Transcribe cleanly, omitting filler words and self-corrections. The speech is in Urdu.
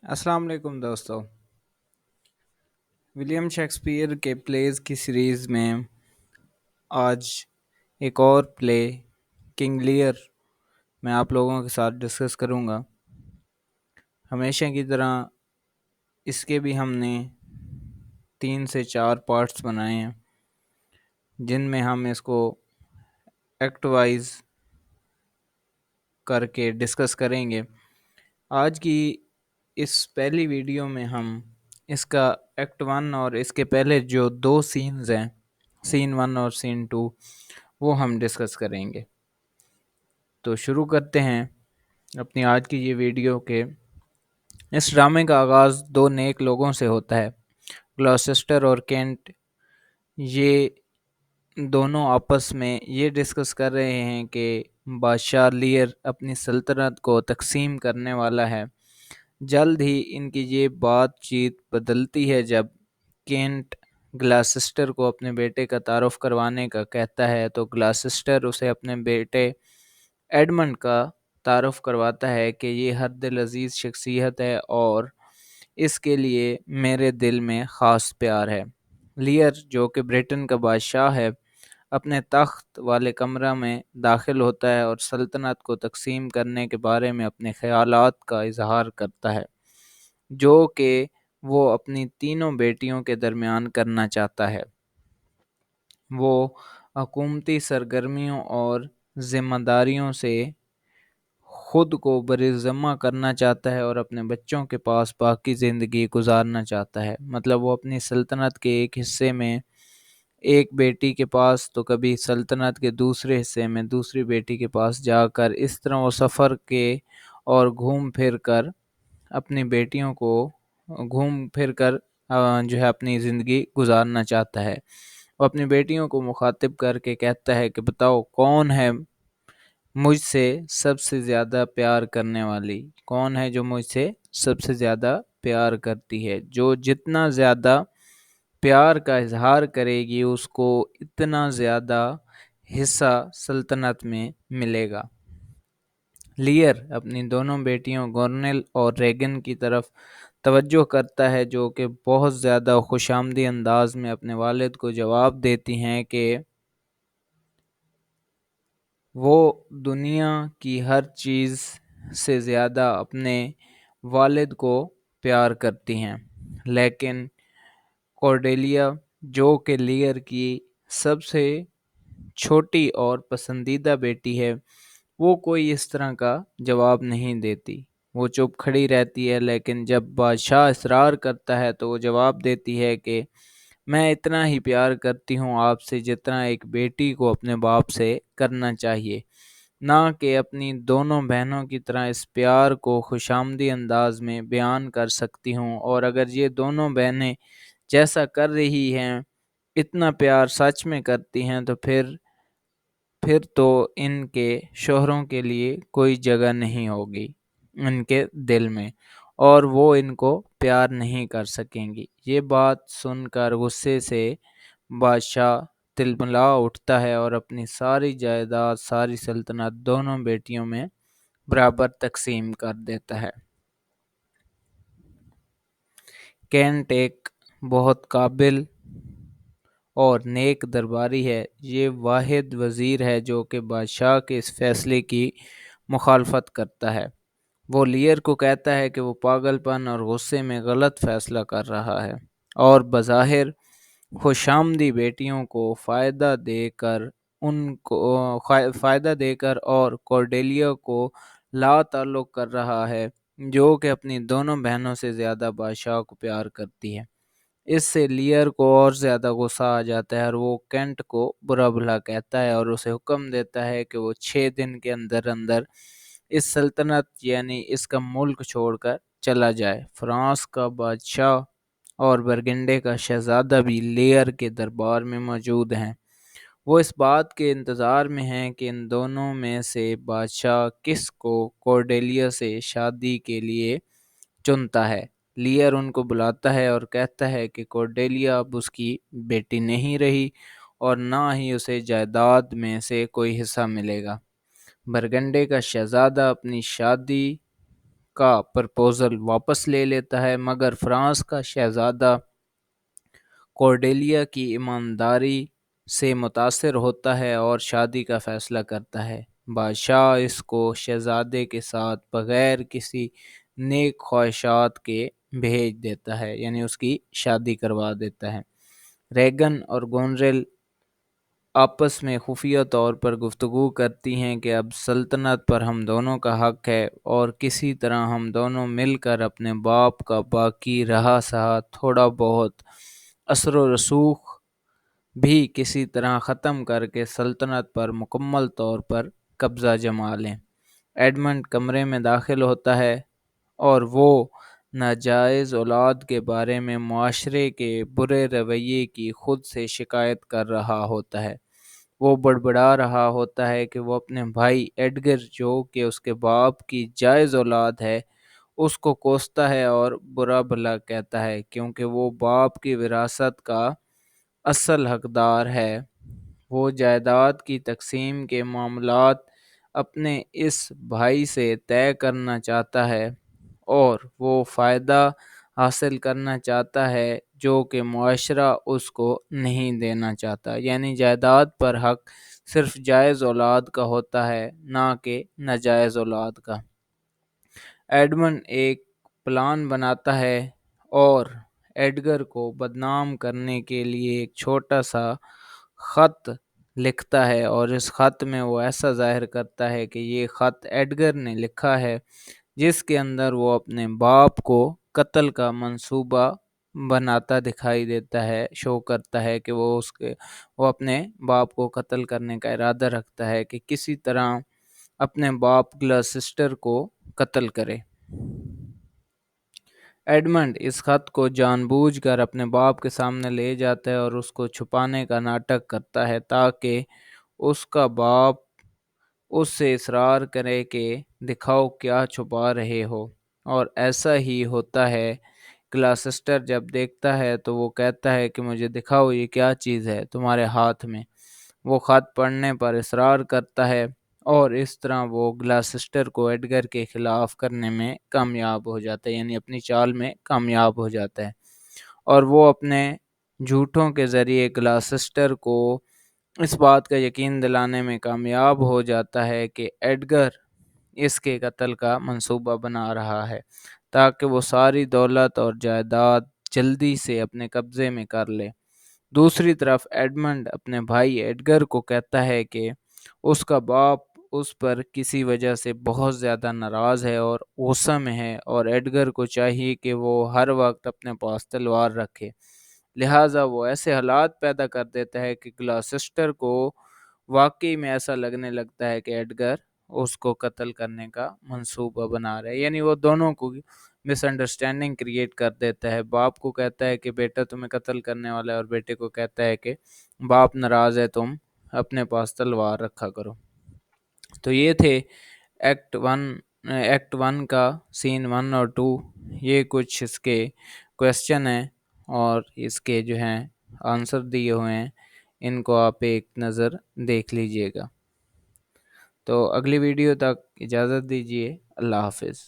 السلام علیکم دوستو، ولیم شیکسپیئر کے پلیز کی سیریز میں آج ایک اور پلے کنگ لیئر میں آپ لوگوں کے ساتھ ڈسکس کروں گا۔ ہمیشہ کی طرح اس کے بھی ہم نے 3 سے 4 پارٹس بنائے ہیں جن میں ہم اس کو ایکٹ وائز کر کے ڈسکس کریں گے۔ آج کی اس پہلی ویڈیو میں ہم اس کا ایکٹ 1 اور اس کے پہلے جو 2 سینز ہیں، سین 1 اور سین 2، وہ ہم ڈسکس کریں گے۔ تو شروع کرتے ہیں اپنی آج کی یہ ویڈیو کے۔ اس ڈرامے کا آغاز 2 نیک لوگوں سے ہوتا ہے، گلوسسٹر اور کینٹ۔ یہ دونوں آپس میں یہ ڈسکس کر رہے ہیں کہ بادشاہ لیئر اپنی سلطنت کو تقسیم کرنے والا ہے۔ جلد ہی ان کی یہ بات چیت بدلتی ہے جب کینٹ گلاسسٹر کو اپنے بیٹے کا تعارف کروانے کا کہتا ہے تو گلاسسٹر اسے اپنے بیٹے ایڈمنڈ کا تعارف کرواتا ہے کہ یہ ہر دل عزیز شخصیت ہے اور اس کے لیے میرے دل میں خاص پیار ہے۔ لیئر جو کہ برٹن کا بادشاہ ہے اپنے تخت والے کمرہ میں داخل ہوتا ہے اور سلطنت کو تقسیم کرنے کے بارے میں اپنے خیالات کا اظہار کرتا ہے، جو کہ وہ اپنی تینوں بیٹیوں کے درمیان کرنا چاہتا ہے۔ وہ حکومتی سرگرمیوں اور ذمہ داریوں سے خود کو برذمہ کرنا چاہتا ہے اور اپنے بچوں کے پاس باقی زندگی گزارنا چاہتا ہے۔ مطلب وہ اپنی سلطنت کے ایک حصے میں ایک بیٹی کے پاس تو کبھی سلطنت کے دوسرے حصے میں دوسری بیٹی کے پاس جا کر اس طرح وہ سفر کے اور گھوم پھر کر اپنی بیٹیوں کو گھوم پھر کر جو ہے اپنی زندگی گزارنا چاہتا ہے۔ وہ اپنی بیٹیوں کو مخاطب کر کے کہتا ہے کہ بتاؤ کون ہے مجھ سے سب سے زیادہ پیار کرنے والی، کون ہے جو مجھ سے سب سے زیادہ پیار کرتی ہے۔ جو جتنا زیادہ پیار کا اظہار کرے گی اس کو اتنا زیادہ حصہ سلطنت میں ملے گا۔ لیئر اپنی دونوں بیٹیوں گورنل اور ریگن کی طرف توجہ کرتا ہے جو کہ بہت زیادہ خوش آمدی انداز میں اپنے والد کو جواب دیتی ہیں کہ وہ دنیا کی ہر چیز سے زیادہ اپنے والد کو پیار کرتی ہیں، لیکن کورڈیلیا جو کہ لیئر کی سب سے چھوٹی اور پسندیدہ بیٹی ہے، وہ کوئی اس طرح کا جواب نہیں دیتی۔ وہ چپ کھڑی رہتی ہے، لیکن جب بادشاہ اصرار کرتا ہے تو وہ جواب دیتی ہے کہ میں اتنا ہی پیار کرتی ہوں آپ سے جتنا ایک بیٹی کو اپنے باپ سے کرنا چاہیے، نہ کہ اپنی دونوں بہنوں کی طرح اس پیار کو خوشامدی انداز میں بیان کر سکتی ہوں۔ اور اگر یہ دونوں بہنیں جیسا کر رہی ہیں اتنا پیار سچ میں کرتی ہیں تو پھر تو ان کے شوہروں کے لیے کوئی جگہ نہیں ہوگی ان کے دل میں، اور وہ ان کو پیار نہیں کر سکیں گی۔ یہ بات سن کر غصے سے بادشاہ تلملا اٹھتا ہے اور اپنی ساری جائیداد، ساری سلطنت دونوں بیٹیوں میں برابر تقسیم کر دیتا ہے۔ کینٹ ایک بہت قابل اور نیک درباری ہے۔ یہ واحد وزیر ہے جو کہ بادشاہ کے اس فیصلے کی مخالفت کرتا ہے۔ وہ لیئر کو کہتا ہے کہ وہ پاگل پن اور غصے میں غلط فیصلہ کر رہا ہے اور بظاہر خوشامدی بیٹیوں کو فائدہ دے کر اور کورڈیلیا کو لا تعلق کر رہا ہے جو کہ اپنی دونوں بہنوں سے زیادہ بادشاہ کو پیار کرتی ہے۔ اس سے لیئر کو اور زیادہ غصہ آ جاتا ہے اور وہ کینٹ کو برا بھلا کہتا ہے اور اسے حکم دیتا ہے کہ وہ 6 دن کے اندر اندر اس سلطنت یعنی اس کا ملک چھوڑ کر چلا جائے۔ فرانس کا بادشاہ اور برگنڈے کا شہزادہ بھی لیئر کے دربار میں موجود ہیں۔ وہ اس بات کے انتظار میں ہیں کہ ان دونوں میں سے بادشاہ کس کو کورڈیلیا سے شادی کے لیے چنتا ہے۔ لیئر ان کو بلاتا ہے اور کہتا ہے کہ کورڈیلیا اب اس کی بیٹی نہیں رہی اور نہ ہی اسے جائیداد میں سے کوئی حصہ ملے گا۔ برگنڈے کا شہزادہ اپنی شادی کا پرپوزل واپس لے لیتا ہے، مگر فرانس کا شہزادہ کورڈیلیا کی ایمانداری سے متاثر ہوتا ہے اور شادی کا فیصلہ کرتا ہے۔ بادشاہ اس کو شہزادے کے ساتھ بغیر کسی نیک خواہشات کے بھیج دیتا ہے، یعنی اس کی شادی کروا دیتا ہے۔ ریگن اور گونریل آپس میں خفیہ طور پر گفتگو کرتی ہیں کہ اب سلطنت پر ہم دونوں کا حق ہے اور کسی طرح ہم دونوں مل کر اپنے باپ کا باقی رہا سہا تھوڑا بہت اثر و رسوخ بھی کسی طرح ختم کر کے سلطنت پر مکمل طور پر قبضہ جما لیں۔ ایڈمنڈ کمرے میں داخل ہوتا ہے اور وہ ناجائز اولاد کے بارے میں معاشرے کے برے رویے کی خود سے شکایت کر رہا ہوتا ہے۔ وہ بڑبڑا رہا ہوتا ہے کہ وہ اپنے بھائی ایڈگر، جو کہ اس کے باپ کی جائز اولاد ہے، اس کو کوستا ہے اور برا بھلا کہتا ہے کیونکہ وہ باپ کی وراثت کا اصل حقدار ہے۔ وہ جائیداد کی تقسیم کے معاملات اپنے اس بھائی سے طے کرنا چاہتا ہے اور وہ فائدہ حاصل کرنا چاہتا ہے جو کہ معاشرہ اس کو نہیں دینا چاہتا، یعنی جائیداد پر حق صرف جائز اولاد کا ہوتا ہے، نہ کہ ناجائز اولاد کا۔ ایڈمنڈ ایک پلان بناتا ہے اور ایڈگر کو بدنام کرنے کے لیے ایک چھوٹا سا خط لکھتا ہے، اور اس خط میں وہ ایسا ظاہر کرتا ہے کہ یہ خط ایڈگر نے لکھا ہے، جس کے اندر وہ اپنے باپ کو قتل کا منصوبہ بناتا دکھائی دیتا ہے، شو کرتا ہے کہ وہ اپنے باپ کو قتل کرنے کا ارادہ رکھتا ہے کہ کسی طرح اپنے باپ گلاسٹر کو قتل کرے۔ ایڈمنڈ اس خط کو جان بوجھ کر اپنے باپ کے سامنے لے جاتا ہے اور اس کو چھپانے کا ناٹک کرتا ہے تاکہ اس کا باپ اس سے اصرار کرے کہ دکھاؤ کیا چھپا رہے ہو، اور ایسا ہی ہوتا ہے۔ گلاسٹر جب دیکھتا ہے تو وہ کہتا ہے کہ مجھے دکھاؤ یہ کیا چیز ہے تمہارے ہاتھ میں۔ وہ خط پڑھنے پر اصرار کرتا ہے اور اس طرح وہ گلاسٹر کو ایڈگر کے خلاف کرنے میں کامیاب ہو جاتا ہے، یعنی اپنی چال میں کامیاب ہو جاتا ہے، اور وہ اپنے جھوٹوں کے ذریعے گلاسٹر کو اس بات کا یقین دلانے میں کامیاب ہو جاتا ہے کہ ایڈگر اس کے قتل کا منصوبہ بنا رہا ہے تاکہ وہ ساری دولت اور جائیداد جلدی سے اپنے قبضے میں کر لے۔ دوسری طرف ایڈمنڈ اپنے بھائی ایڈگر کو کہتا ہے کہ اس کا باپ اس پر کسی وجہ سے بہت زیادہ ناراض ہے اور غصہ میں ہے، اور ایڈگر کو چاہیے کہ وہ ہر وقت اپنے پاس تلوار رکھے، لہٰذا وہ ایسے حالات پیدا کر دیتا ہے کہ گلاسٹر کو واقعی میں ایسا لگنے لگتا ہے کہ ایڈگر اس کو قتل کرنے کا منصوبہ بنا رہا ہے، یعنی وہ دونوں کو مس انڈرسٹینڈنگ کریٹ کر دیتا ہے۔ باپ کو کہتا ہے کہ بیٹا تمہیں قتل کرنے والا ہے، اور بیٹے کو کہتا ہے کہ باپ ناراض ہے، تم اپنے پاس تلوار رکھا کرو۔ تو یہ تھے ایکٹ ون کا سین 1 اور 2، یہ کچھ اس کے کویسچن ہیں اور اس کے جو ہیں آنسر دیے ہوئے ہیں، ان کو آپ ایک نظر دیکھ لیجئے گا۔ تو اگلی ویڈیو تک اجازت دیجیے، اللہ حافظ۔